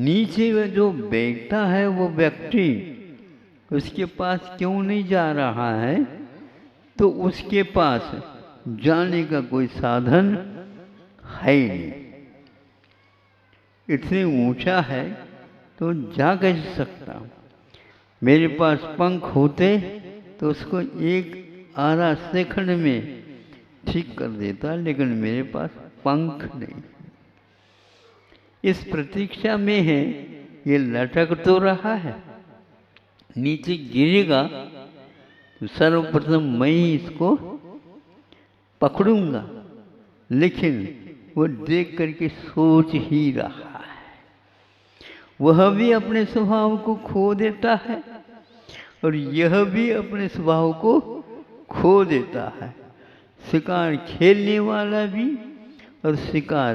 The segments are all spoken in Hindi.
नीचे में जो बैठा है वो व्यक्ति उसके पास क्यों नहीं जा रहा है? तो उसके पास जाने का कोई साधन है ही नहीं। इतने ऊंचा है तो जा कैसे सकता? मेरे पास पंख होते तो उसको एक आधा सेकंड में ठीक कर देता, लेकिन मेरे पास पंख नहीं। इस प्रतीक्षा में है, ये लटक तो रहा है, नीचे गिरेगा तो सर्वप्रथम मैं ही इसको पकड़ूंगा, लेकिन वो देख करके सोच ही रहा है। वह भी अपने स्वभाव को खो देता है और यह भी अपने स्वभाव को खो देता है। शिकार खेलने वाला भी और शिकार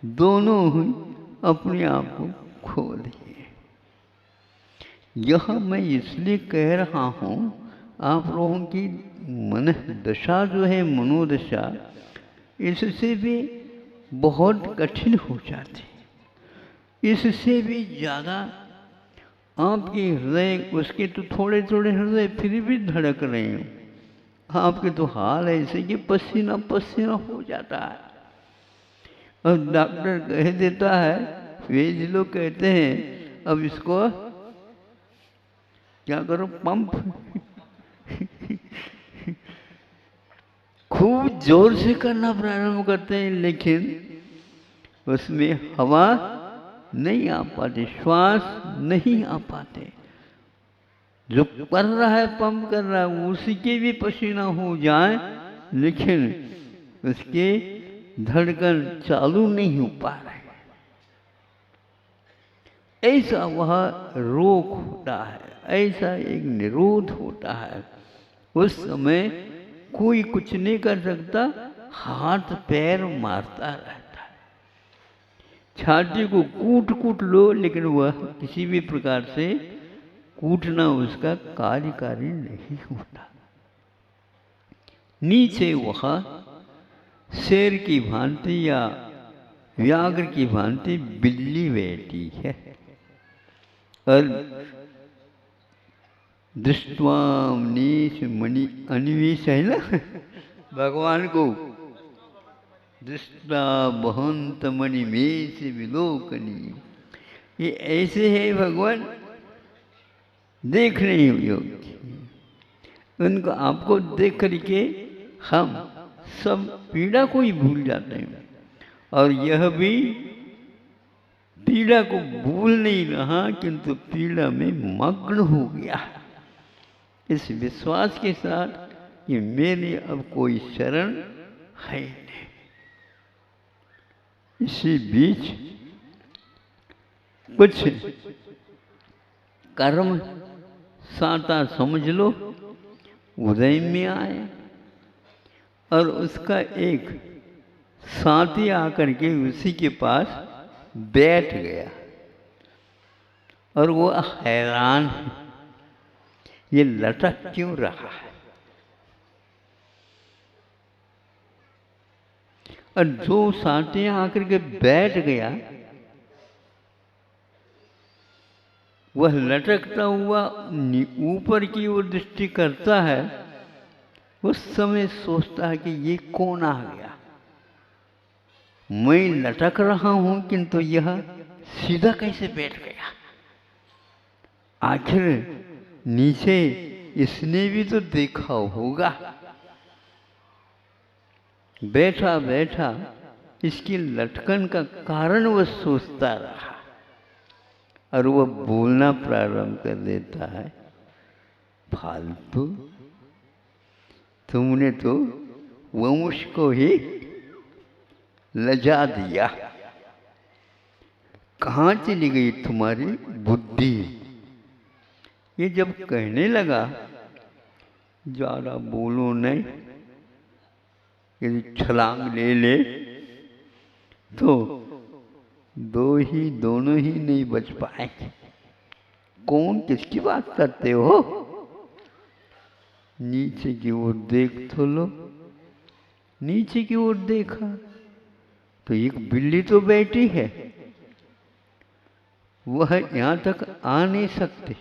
दोनों ही अपने आप को खो दिए। यह मैं इसलिए कह रहा हूँ, आप लोगों की मन दशा जो है, मनोदशा, इससे भी बहुत कठिन हो जाती है। इससे भी ज़्यादा आपके हृदय, उसके तो थोड़े थोड़े हृदय फिर भी धड़क रहे हैं, आपके तो हाल ऐसे कि पसीना पसीना हो जाता है। और डॉक्टर कह देता है, वैद्य लोग कहते हैं अब इसको क्या करो, पंप खूब जोर से करना प्रारंभ करते हैं, लेकिन उसमें हवा नहीं आ पाती, श्वास नहीं आ पाते। जो कर रहा है, पंप कर रहा है, उसी के भी पसीना हो जाए, लेकिन उसके धड़कन चालू नहीं हो पा रहे। ऐसा वह रोक होता है, ऐसा एक निरोध होता है। उस समय कोई कुछ नहीं कर सकता, हाथ पैर मारता रहता है। छाती को कूट कूट लो, लेकिन वह किसी भी प्रकार से कूटना उसका कार्यकारी नहीं होता। नीचे वह शेर की भांति या व्याघ्र की भांति बिल्ली बैठी है और दृष्टवामनीश मणि अन्वेष है ना, भगवान को दृष्टा बहंत मणिमेश विलोकनी, ये ऐसे है भगवान देखने योग्य। उनको आपको देख करके हम सब पीड़ा को ही भूल जाते हैं, और यह भी पीड़ा को भूल नहीं रहा, किंतु पीड़ा में मग्न हो गया इस विश्वास के साथ कि मेरे अब कोई शरण है नहीं। इसी बीच कुछ कर्म साता समझ लो उदय में आए, और उसका एक साथी आकर के उसी के पास बैठ गया, और वो हैरान है, ये लटक क्यों रहा है। और जो साथी आकर के बैठ गया, वह लटकता हुआ ऊपर की ओर दृष्टि करता है। उस समय सोचता है कि ये कौन आ गया, मैं लटक रहा हूं किंतु यह सीधा कैसे बैठ गया। आखिर नीचे इसने भी तो देखा होगा। बैठा बैठा इसकी लटकन का कारण वह सोचता रहा, और वह बोलना प्रारंभ कर देता है, फालतू, तुमने तो वंश को ही लजा दिया, कहाँ चली गई तुम्हारी बुद्धि। ये जब कहने लगा, ज़्यादा बोलो नहीं, यदि छलांग ले ले तो दोनों ही नहीं बच पाए। कौन किसकी बात करते हो? नीचे की ओर देख तो लो। नीचे की ओर देखा तो एक बिल्ली तो बैठी है, वह यहाँ तक आ नहीं सकते।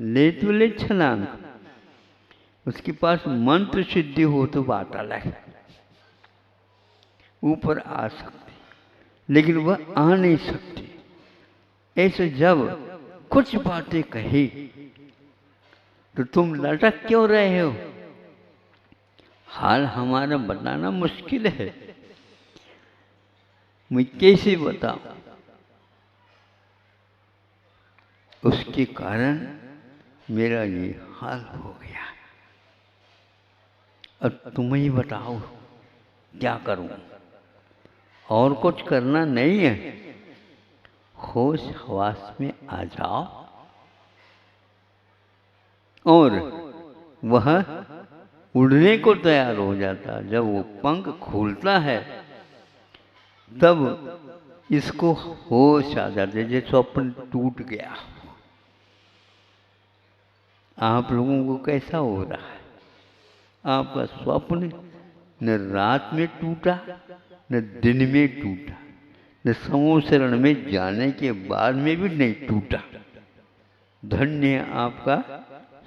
ले तो ले छलांग, उसके पास मंत्र सिद्धि हो तो बात अलग है, ऊपर आ सकते, लेकिन वह आ नहीं सकती। ऐसे जब कुछ बातें कही तो तुम लटक क्यों रहे हो? हाल हमारा बताना मुश्किल है, मैं कैसे बताऊं? उसके कारण मेरा ये हाल हो गया। अब तुम ही बताओ क्या करूं? और कुछ करना नहीं है, होश हवास में आ जाओ। और वह उड़ने को तैयार हो जाता। जब वो पंख खोलता है तब इसको होश आ जाते, जैसे स्वप्न टूट गया। आप लोगों को कैसा हो रहा है? आपका स्वप्न न रात में टूटा, न दिन में टूटा, न समोशरण में जाने के बाद में भी नहीं टूटा। धन्य है आपका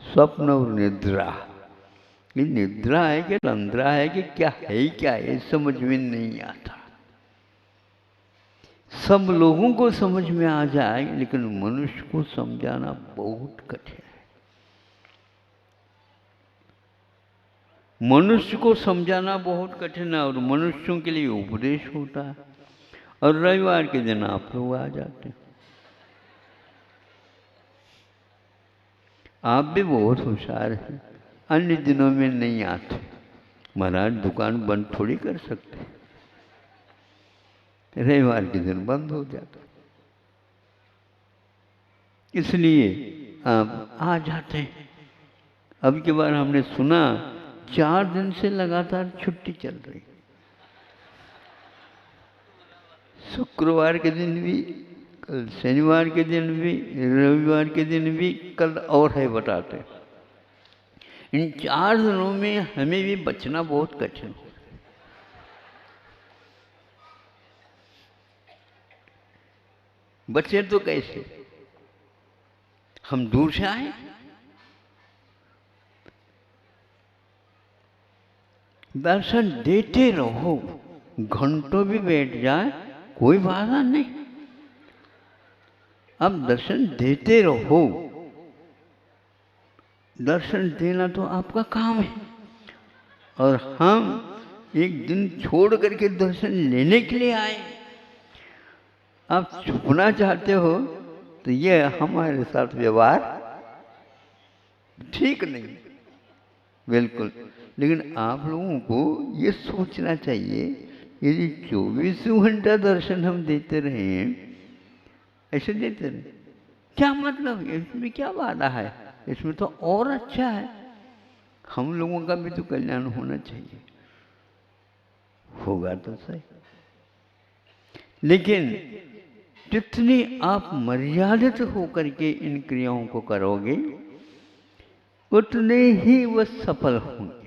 स्वप्न और निद्रा। ये निद्रा है कि तंद्रा है कि क्या है, क्या है समझ में नहीं आता। सब लोगों को समझ में आ जाए, लेकिन मनुष्य को समझाना बहुत कठिन है। मनुष्य को समझाना बहुत कठिन है, और मनुष्यों के लिए उपदेश होता है। और रविवार के दिन आप लोग आ जाते हैं। आप भी बहुत होशियार हैं, अन्य दिनों में नहीं आते। महाराज दुकान बंद थोड़ी कर सकते, रविवार के दिन बंद हो जाता, इसलिए आप आ जाते हैं। अब की बार हमने सुना 4 दिन से लगातार छुट्टी चल रही, शुक्रवार के दिन भी, कल शनिवार के दिन भी, रविवार के दिन भी, कल और है बताते। इन 4 दिनों में हमें भी बचना बहुत कठिन हो। बचे तो कैसे? हम दूर से आए, दर्शन देते रहो, घंटों भी बैठ जाए कोई बाधा नहीं। अब दर्शन देते रहो, दर्शन देना तो आपका काम है। और हम एक दिन छोड़ करके दर्शन लेने के लिए आए। आप छुपना चाहते हो तो ये हमारे साथ व्यवहार ठीक नहीं, बिल्कुल। लेकिन आप लोगों को ये सोचना चाहिए, यदि 24 घंटा दर्शन हम देते रहे, ऐसे देते रहे, क्या मतलब? इसमें क्या बाधा है? इसमें तो और अच्छा है, हम लोगों का भी तो कल्याण होना चाहिए। होगा तो सही, लेकिन जितनी आप मर्यादित होकर के इन क्रियाओं को करोगे, उतने ही वह सफल होंगे।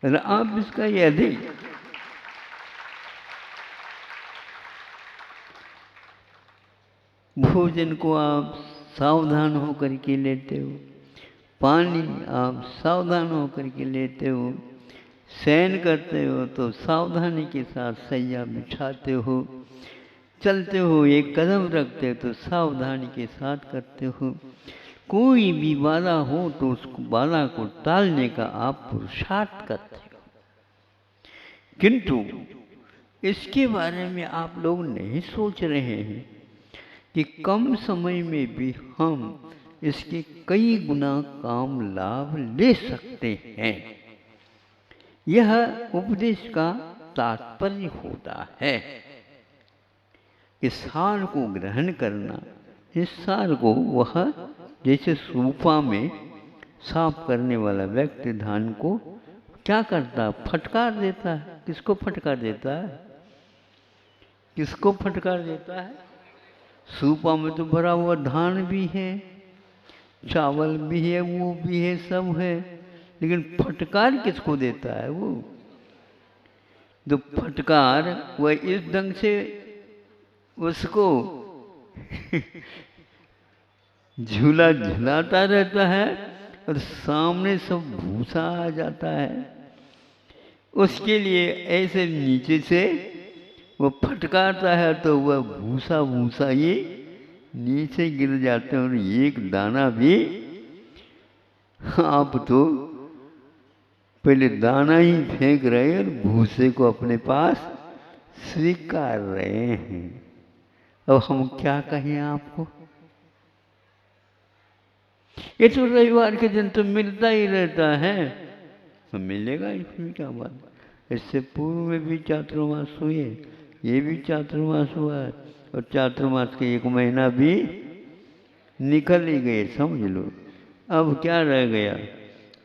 अगर आप इसका यदि भोजन को आप सावधान होकर के लेते हो, पानी आप सावधान होकर के लेते हो, शयन करते हो तो सावधानी के साथ सैया बिछाते हो, चलते हो एक कदम रखते हो तो सावधानी के साथ करते हो, कोई भी बाधा हो तो उस बाधा को टालने का आप पुरुषार्थ करते हो। किंतु इसके बारे में आप लोग नहीं सोच रहे हैं कि कम समय में भी हम इसके कई गुना काम लाभ ले सकते हैं। यह उपदेश का तात्पर्य होता है। इस सार को ग्रहण करना, इस सार को वह जैसे सूपा में साफ करने वाला व्यक्ति धान को क्या करता? फटकार देता है। किसको फटकार देता है? किसको फटकार देता है? सूपा में तो भरा हुआ धान भी है, चावल भी है, वो भी है, सब है, लेकिन फटकार किसको देता है? वो तो फटकार वह इस ढंग से उसको झूला झुलाता रहता है और सामने सब भूसा आ जाता है। उसके लिए ऐसे नीचे से वो फटकारता है तो वह भूसा भूसा ये नीचे गिर जाते हैं और एक दाना भी आप तो पहले दाना ही फेंक रहे और भूसे को अपने पास स्वीकार रहे हैं। अब हम क्या कहें आपको? ये तो रविवार के दिन तो मिलता ही रहता है, तो मिलेगा इसमें क्या बात। इससे पूर्व में भी चातुर्मास हुए, ये भी चातुर्मास हुआ है और चातुर्मास के 1 महीना भी निकल ही गए, समझ लो। अब क्या रह गया?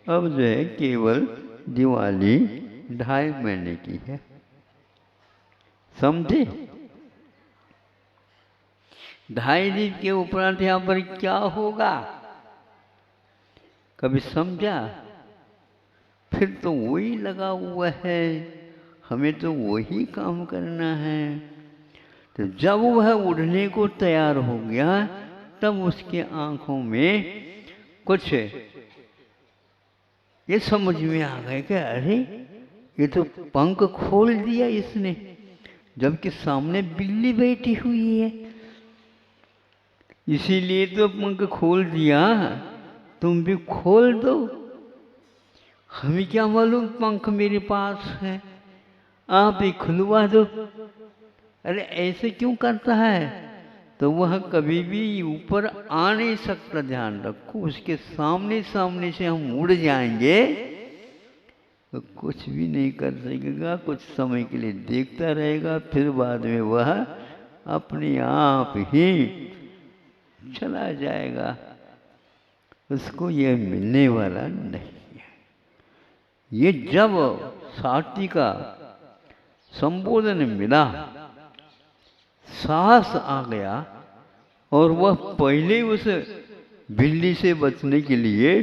अब जो है केवल दिवाली 2.5 महीने की है, समझे? 2.5 दिन के उपरांत यहाँ पर क्या होगा कभी समझा? फिर तो वही लगा हुआ है, हमें तो वही काम करना है। तो जब वह उड़ने को तैयार हो गया तब उसके आंखों में कुछ ये समझ में आ गए कि अरे ये तो पंख खोल दिया इसने, जबकि सामने बिल्ली बैठी हुई है। इसीलिए तो पंख खोल दिया, तुम भी खोल दो। हमें क्या मालूम पंख मेरे पास है, आप ही खुलवा दो। अरे ऐसे क्यों करता है? तो वह कभी भी ऊपर आ नहीं सकता, ध्यान रखो। उसके सामने सामने से हम उड़ जाएंगे तो कुछ भी नहीं कर सकेगा, कुछ समय के लिए देखता रहेगा, फिर बाद में वह अपने आप ही चला जाएगा। उसको यह मिलने वाला नहीं है। ये जब सारथी का संबोधन मिला, साहस आ गया और वह पहले उस बिल्ली से बचने के लिए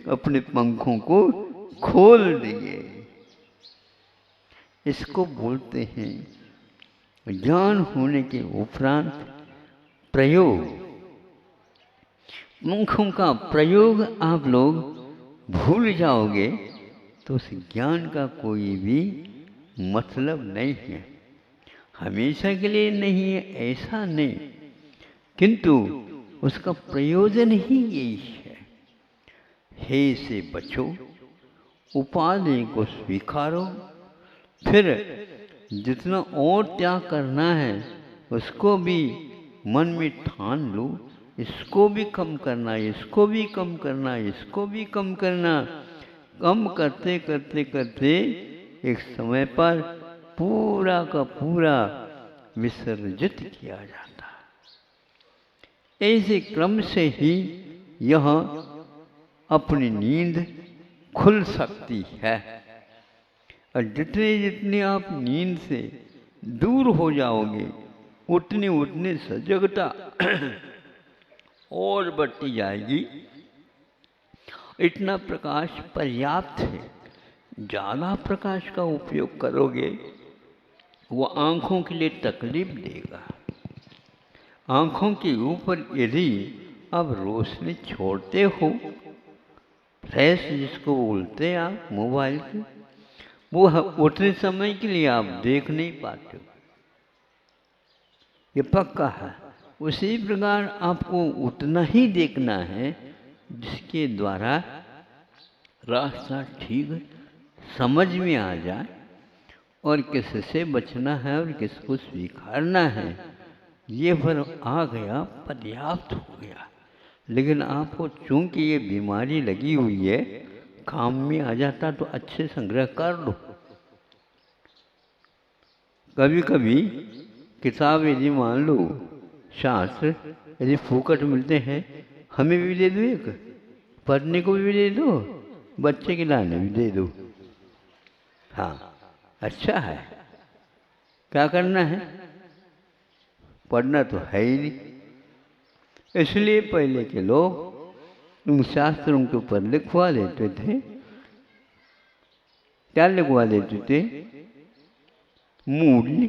अपने पंखों को खोल दिए। इसको बोलते हैं ज्ञान होने के उपरांत प्रयोग। पंखों का प्रयोग आप लोग भूल जाओगे तो उस ज्ञान का कोई भी मतलब नहीं है। हमेशा के लिए नहीं है ऐसा नहीं, किंतु उसका प्रयोजन ही यही है। हे से बचो, उपाधि को स्वीकारो, फिर जितना और त्याग करना है उसको भी मन में ठान लो। इसको भी कम करना, इसको भी कम करना, इसको भी कम करना। कम करते करते करते एक समय पर पूरा का पूरा विसर्जित किया जाता है। ऐसे क्रम से ही यह अपनी नींद खुल सकती है। और जितने जितने आप नींद से दूर हो जाओगे उतने उतने सजगता और बढ़ती जाएगी। इतना प्रकाश पर्याप्त है। ज़्यादा प्रकाश का उपयोग करोगे वो आँखों के लिए तकलीफ देगा। आँखों के ऊपर यदि आप रोशनी छोड़ते हो, फ्लैश जिसको बोलते हैं आप मोबाइल की, वो उतने समय के लिए आप देख नहीं पाते हो, ये पक्का है। उसी प्रकार आपको उतना ही देखना है जिसके द्वारा रास्ता ठीक समझ में आ जाए और किससे बचना है और किसको स्वीकारना है। ये फर्क आ गया, पर्याप्त हो गया। लेकिन आपको चूंकि ये बीमारी लगी हुई है, काम में आ जाता तो अच्छे संग्रह कर लो। कभी कभी किताब यदि मान लो शास्त्र यदि फूकट मिलते हैं, हमें भी दे दो, एक पढ़ने को भी दे दो, बच्चे के लाने भी दे दो। हाँ अच्छा है। क्या करना है? पढ़ना तो है ही नहीं। इसलिए पहले के लोग उन शास्त्रों के ऊपर लिखवा लेते थे। क्या लिखवा लेते थे? मूल्य,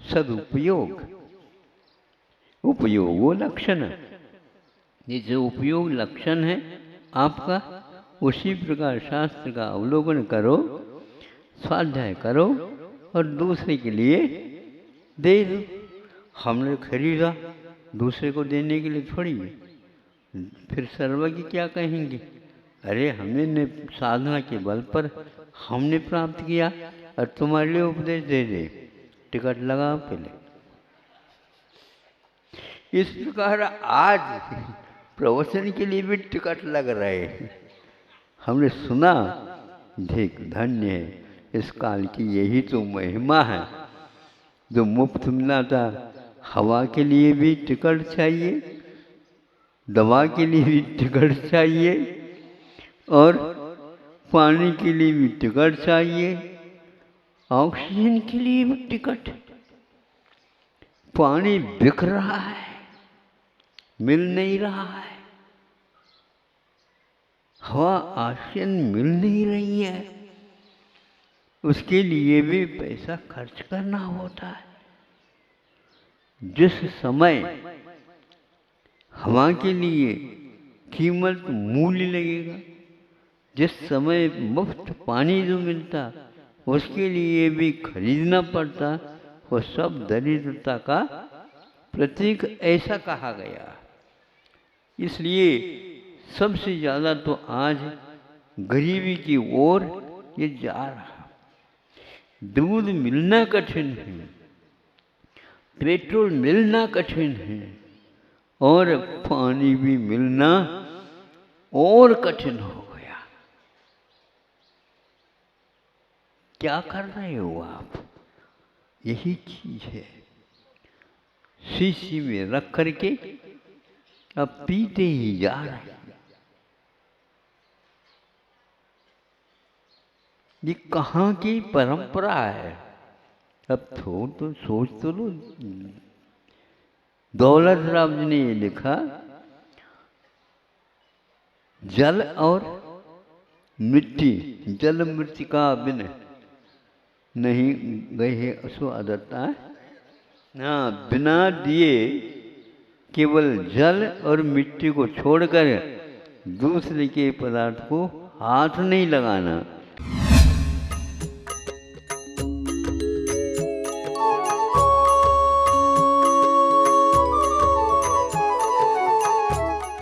सदुपयोग। उपयोगो लक्षण। जैसे उपयोग लक्षण है आपका, उसी प्रकार शास्त्र का अवलोकन करो, स्वाध्याय करो और दूसरे के लिए दे दो। हमने खरीदा, दूसरे को देने के लिए थोड़ी है। फिर सर्वज्ञ क्या कहेंगे, अरे हमने साधना के बल पर हमने प्राप्त किया और तुम्हारे लिए उपदेश दे दे, टिकट लगाओ पहले। इस प्रकार आज प्रवचन के लिए भी टिकट लग रहे हैं। हमने सुना, देख धन्य है, इस काल की यही तो महिमा है। जो मुफ्त मिला था, हवा के लिए भी टिकट चाहिए, दवा के लिए भी टिकट चाहिए और पानी के लिए भी टिकट चाहिए, ऑक्सीजन के लिए भी टिकट। पानी बिक रहा है, मिल नहीं रहा है, हवा ऑक्सीजन मिल नहीं रही है, उसके लिए भी पैसा खर्च करना होता है। जिस समय हवा के लिए कीमत मूल्य लगेगा, जिस समय मुफ्त पानी जो मिलता उसके लिए भी खरीदना पड़ता, वो सब दरिद्रता का प्रतीक ऐसा कहा गया। इसलिए सबसे ज़्यादा तो आज गरीबी की ओर ये जा रहा। दूध मिलना कठिन है, पेट्रोल मिलना कठिन है और पानी भी मिलना और कठिन हो गया। क्या कर रहे हो आप? यही चीज है, शीशी में रख करके अब पीते ही जा रहे हैं। ये कहाँ की परंपरा है? अब थोड़ा तो सोच तो लो। दौलत राम जी ने ये लिखा, जल और मिट्टी, जल मृतिका बिन नहीं गए असो अदत्ता। हाँ, बिना दिए केवल जल और मिट्टी को छोड़कर दूसरे के पदार्थ को हाथ नहीं लगाना।